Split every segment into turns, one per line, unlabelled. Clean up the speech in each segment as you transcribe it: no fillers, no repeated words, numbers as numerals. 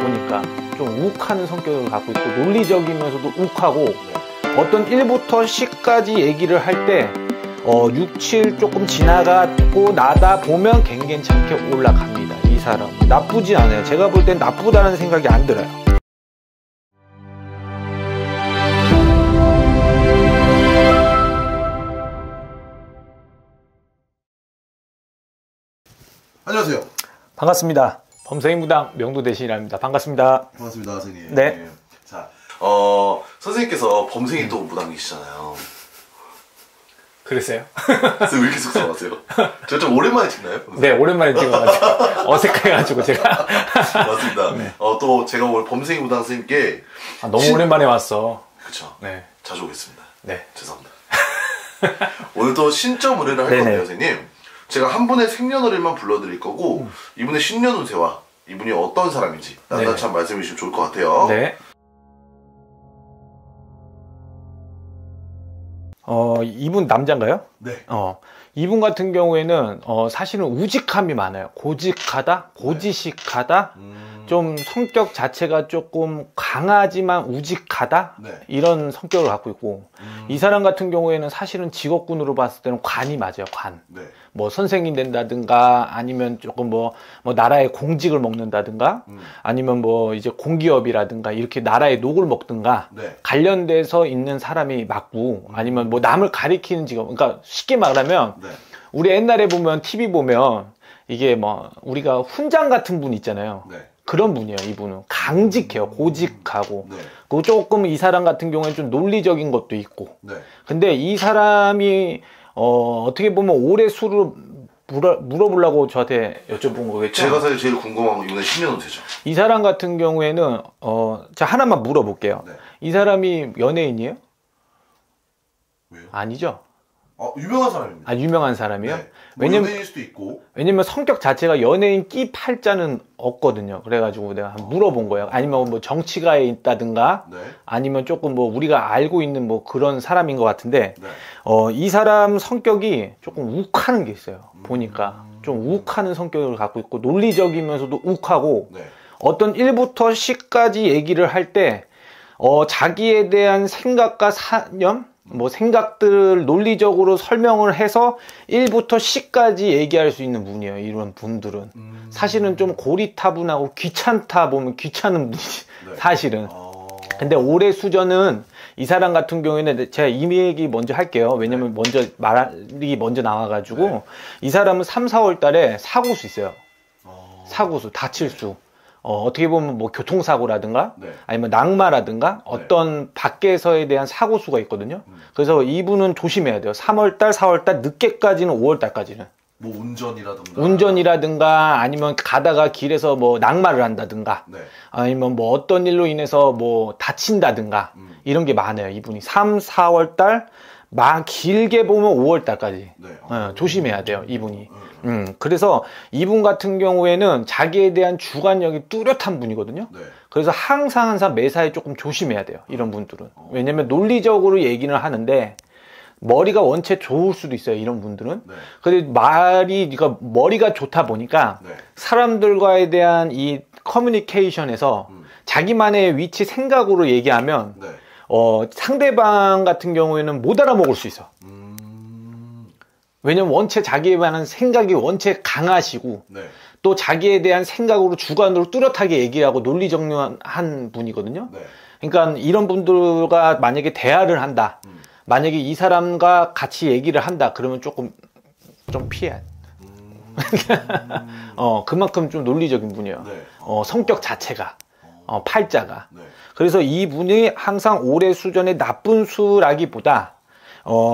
보니까 좀 욱하는 성격을 갖고 있고 논리적이면서도 욱하고 어떤 1부터 10까지 얘기를 할 때 6, 7 조금 지나가고 나다 보면 괜찮게 올라갑니다. 이 사람 나쁘지 않아요. 제가 볼 땐 나쁘다는 생각이 안 들어요.
안녕하세요.
반갑습니다. 범생이무당 명도대신이랍니다. 반갑습니다.
반갑습니다, 선생님.
네.
자, 선생님께서 범생이 또 무당이시잖아요.
그랬어요?
왜 이렇게 속상하세요? 제가 좀 오랜만에 찍나요?
네, 오랜만에 찍어가지고 어색해가지고 제가.
맞습니다. 네. 또 제가 오늘 범생이 무당 선생님께
너무 오랜만에 왔어.
그쵸.
네.
자주 오겠습니다.
네.
죄송합니다. 오늘 또 신점 의뢰를 할 건데요, 선생님. 제가 한 분의 생년월일만 불러드릴 거고 이분의 신년운세와 이분이 어떤 사람인지 낱낱이 한 말씀해 주시면 좋을 것 같아요.
네. 이분 남자인가요?
네.
이분 같은 경우에는 사실은 우직함이 많아요. 고직하다, 고지식하다, 좀 성격 자체가 조금 강하지만 우직하다, 이런 성격을 갖고 있고, 이 사람 같은 경우에는 사실은 직업군으로 봤을 때는 관이 맞아요. 관. 뭐 선생님 된다든가 아니면 조금 뭐 나라의 공직을 먹는다든가 아니면 뭐 이제 공기업이라든가 이렇게 나라의 녹을 먹든가 관련돼서 있는 사람이 맞고, 아니면 뭐 남을 가리키는 직업, 그러니까 쉽게 말하면 우리 옛날에 보면 TV 보면 이게 뭐 우리가 훈장 같은 분 있잖아요. 그런 분이에요. 이분은 강직해요. 고직하고. 그리고 조금 이 사람 같은 경우에는 좀 논리적인 것도 있고. 근데 이 사람이 어떻게 보면 올해 수를 물어보려고 저한테 여쭤본 거겠죠?
제가 사실 제일 궁금한 건 이번에 신년운세죠.
이 사람 같은 경우에는 자 하나만 물어볼게요. 이 사람이 연예인이에요?
왜요?
아니죠.
유명한 사람입니다.
유명한 사람이요?
왜냐면 연예인일 수도 있고.
왜냐면 성격 자체가 연예인 끼 팔자는 없거든요. 그래가지고 내가 한번 물어본 거예요. 아니면 뭐 정치가에 있다든가, 아니면 조금 뭐 우리가 알고 있는 뭐 그런 사람인 것 같은데, 이 사람 성격이 조금 욱하는 게 있어요. 보니까 좀 욱하는 성격을 갖고 있고 논리적이면서도 욱하고, 어떤 1부터 10까지 얘기를 할 때 자기에 대한 생각과 사념, 뭐 생각들을 논리적으로 설명을 해서 1부터 10까지 얘기할 수 있는 분이에요. 이런 분들은 사실은 좀 고리타분하고 귀찮다 보면 귀찮은 분이 사실은. 근데 올해 수저는 이 사람 같은 경우에는 제가 이 얘기 먼저 할게요. 왜냐면 먼저 말이 먼저 나와가지고 이 사람은 3, 4월 달에 사고수 있어요. 사고수, 다칠 수. 어떻게 보면 뭐 교통사고라든가 아니면 낙마라든가 어떤 밖에서에 대한 사고수가 있거든요. 그래서 이분은 조심해야 돼요. 3월달, 4월달, 늦게까지는 5월달까지는.
뭐
운전이라든가 아니면 가다가 길에서 뭐 낙마를 한다든가 아니면 뭐 어떤 일로 인해서 뭐 다친다든가 이런 게 많아요. 이분이 3, 4월달 길게 보면 5월달까지 조심해야 돼요. 이분이. 그래서 이분 같은 경우에는 자기에 대한 주관력이 뚜렷한 분이거든요. 그래서 항상 매사에 조금 조심해야 돼요. 이런 분들은. 왜냐면 논리적으로 얘기를 하는데 머리가 원체 좋을 수도 있어요. 이런 분들은. 근데 그러니까 머리가 좋다 보니까 사람들과에 대한 이 커뮤니케이션에서 자기만의 위치 생각으로 얘기하면 상대방 같은 경우에는 못 알아먹을 수 있어. 왜냐면 원체 자기에 관한 생각이 원체 강하시고 또 자기에 대한 생각으로 주관으로 뚜렷하게 얘기하고 논리정연한 분이거든요. 그러니까 이런 분들과 만약에 대화를 한다. 만약에 이 사람과 같이 얘기를 한다. 그러면 좀 피해. 그만큼 좀 논리적인 분이에요. 성격 자체가. 팔자가. 그래서 이분이 항상 올해 수전에 나쁜 수라기보다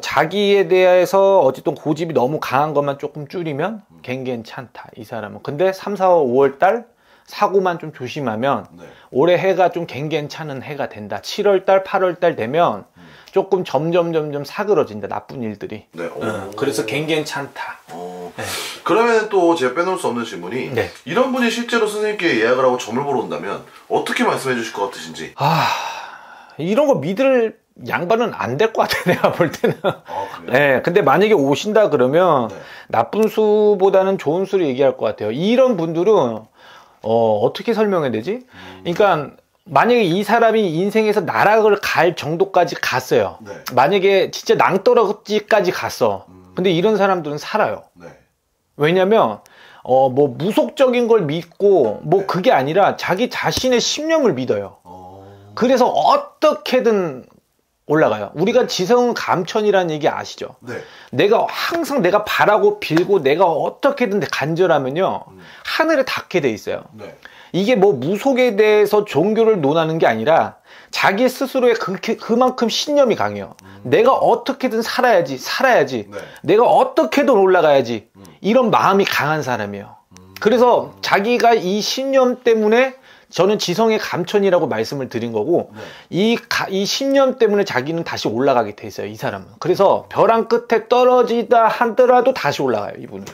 자기에 대해서 어쨌든 고집이 너무 강한 것만 조금 줄이면 괜찮다. 이 사람은. 근데 3, 4월, 5월 달 사고만 좀 조심하면 올해 해가 좀 괜찮은 해가 된다. 7월 달, 8월 달 되면 조금 점점 사그러진다. 나쁜 일들이. 그래서 괜찮다.
그러면 또 제가 빼놓을 수 없는 질문이 이런 분이 실제로 선생님께 예약을 하고 점을 보러 온다면 어떻게 말씀해 주실 것 같으신지.
이런 거 믿을 양반은 안 될 것 같아. 내가 볼 때는. 근데 만약에 오신다 그러면 나쁜 수보다는 좋은 수를 얘기할 것 같아요. 이런 분들은 어떻게 설명해야 되지? 그러니까 만약에 이 사람이 인생에서 나락을 갈 정도까지 갔어요. 네. 만약에 진짜 낭떠러지까지 갔어. 근데 이런 사람들은 살아요. 네. 왜냐면 뭐 무속적인 걸 믿고 뭐 그게 아니라 자기 자신의 신념을 믿어요. 그래서 어떻게든 올라가요. 우리가 지성 감천이라는 얘기 아시죠? 네. 내가 항상 내가 바라고 빌고 내가 어떻게든 간절하면요 하늘에 닿게 돼 있어요. 네. 이게 뭐 무속에 대해서 종교를 논하는 게 아니라 자기 스스로의 그만큼 신념이 강해요. 내가 어떻게든 살아야지 네. 내가 어떻게든 올라가야지 이런 마음이 강한 사람이에요. 그래서 자기가 이 신념 때문에 저는 지성의 감천이라고 말씀을 드린 거고 네. 이 신념 때문에 자기는 다시 올라가게 돼 있어요. 이 사람은. 그래서 벼랑 끝에 떨어지다 하더라도 다시 올라가요. 이분은.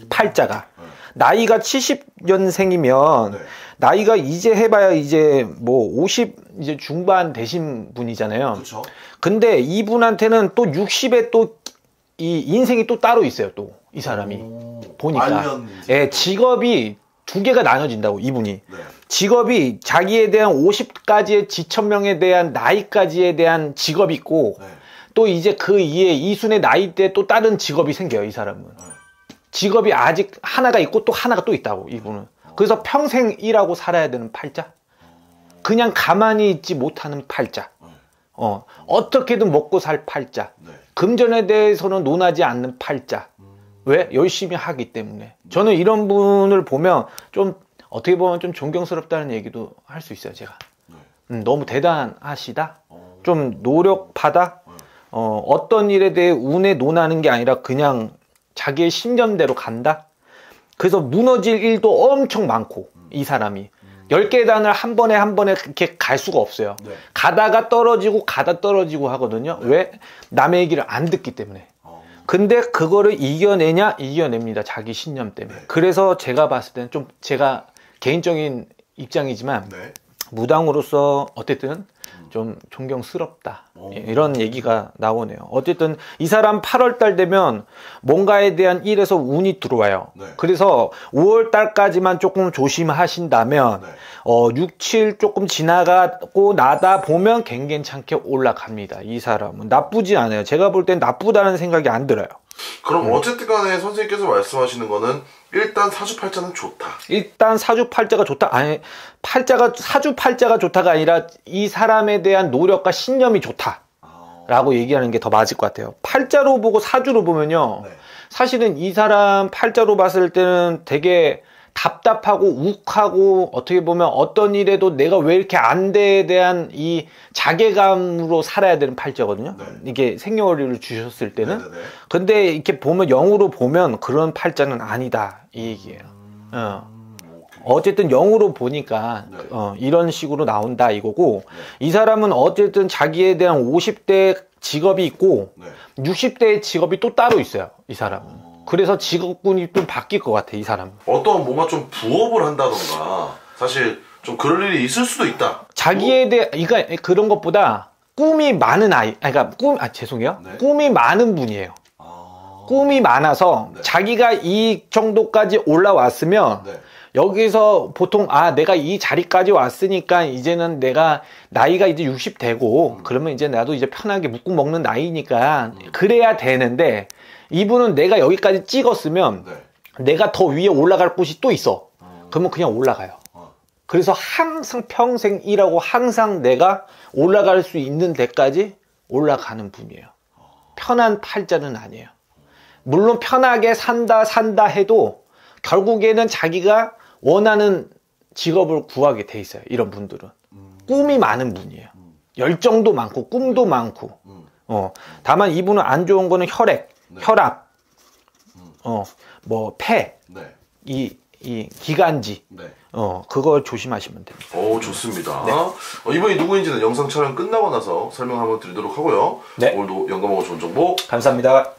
팔자가. 나이가 70년생이면 네. 나이가 이제 해봐야 이제 뭐 50 이제 중반 되신 분이잖아요. 그쵸? 근데 이분한테는 또 60에 또 이 인생이 또 따로 있어요. 또 이 사람이 보니까 예, 직업이 두 개가 나눠진다고 이분이. 네. 직업이 자기에 대한 50가지의 지천명에 대한 나이까지에 대한 직업이 있고 네. 또 이제 그 이에 이순의 나이 때 또 다른 직업이 생겨요. 이 사람은. 네. 직업이 아직 하나가 있고 또 하나가 또 있다고 이분은. 그래서 평생 일하고 살아야 되는 팔자. 그냥 가만히 있지 못하는 팔자. 어떻게든 먹고 살 팔자. 금전에 대해서는 논하지 않는 팔자. 왜? 열심히 하기 때문에. 저는 이런 분을 보면 좀 어떻게 보면 좀 존경스럽다는 얘기도 할 수 있어요. 제가. 너무 대단하시다. 좀 노력하다. 어떤 일에 대해 운에 논하는 게 아니라 그냥 자기의 신념대로 간다. 그래서 무너질 일도 엄청 많고 이 사람이 10계단을 한 번에 그렇게 갈 수가 없어요. 네. 가다가 떨어지고 가다 떨어지고 하거든요. 네. 왜? 남의 얘기를 안 듣기 때문에. 근데 그거를 이겨내냐? 이겨냅니다. 자기 신념 때문에. 네. 그래서 제가 봤을 때는 좀 제가 개인적인 입장이지만 네. 무당으로서 어쨌든 좀 존경스럽다. 이런 얘기가 나오네요. 어쨌든 이 사람 8월달 되면 뭔가에 대한 일에서 운이 들어와요. 네. 그래서 5월달까지만 조금 조심하신다면 네. 6, 7 조금 지나가고 나다 보면 괜찮게 올라갑니다. 이 사람은 나쁘지 않아요. 제가 볼 땐 나쁘다는 생각이 안 들어요.
그럼 어쨌든 간에 선생님께서 말씀하시는 거는 일단 사주팔자는 좋다.
일단 사주팔자가 좋다. 아니, 사주팔자가 좋다가 아니라 이 사람에 대한 노력과 신념이 좋다. 라고 얘기하는 게 더 맞을 것 같아요. 팔자로 보고 사주로 보면요. 네. 사실은 이 사람 팔자로 봤을 때는 되게 답답하고 욱하고 어떻게 보면 어떤 일에도 내가 왜 이렇게 안 돼에 대한 이 자괴감으로 살아야 되는 팔자거든요. 네. 이게 생년월일을 주셨을 때는. 네네네. 근데 이렇게 보면 영으로 보면 그런 팔자는 아니다 이 얘기예요. 어쨌든 영으로 보니까 네. 이런 식으로 나온다 이거고 네. 이 사람은 어쨌든 자기에 대한 50대 직업이 있고 네. 60대의 직업이 또 따로 있어요. 이 사람은. 그래서 직업군이 좀 바뀔 것 같아 이 사람.
어떤 뭔가 좀 부업을 한다던가 사실 좀 그럴 일이 있을 수도 있다.
자기에 대해 그런 것보다 꿈이 많은 아이. 그러니까 죄송해요. 네. 꿈이 많은 분이에요. 꿈이 많아서 네. 자기가 이 정도까지 올라왔으면 네. 여기서 보통 내가 이 자리까지 왔으니까 이제는 내가 나이가 이제 60 되고 그러면 이제 나도 이제 편하게 묵고 먹는 나이니까 그래야 되는데 이분은 내가 여기까지 찍었으면 네. 내가 더 위에 올라갈 곳이 또 있어. 그러면 그냥 올라가요. 그래서 항상 평생 일하고 항상 내가 올라갈 수 있는 데까지 올라가는 분이에요. 편한 팔자는 아니에요. 물론 편하게 산다 해도 결국에는 자기가 원하는 직업을 구하게 돼 있어요. 이런 분들은. 꿈이 많은 분이에요. 열정도 많고 꿈도 많고. 다만 이분은 안 좋은 거는 혈액, 네. 혈압, 뭐 폐, 네. 이 기관지, 네. 그걸 조심하시면 됩니다.
좋습니다. 네. 이번이 누구인지는 영상 촬영 끝나고 나서 설명 한번 드리도록 하고요. 네. 오늘도 영감하고 좋은 정보
감사합니다.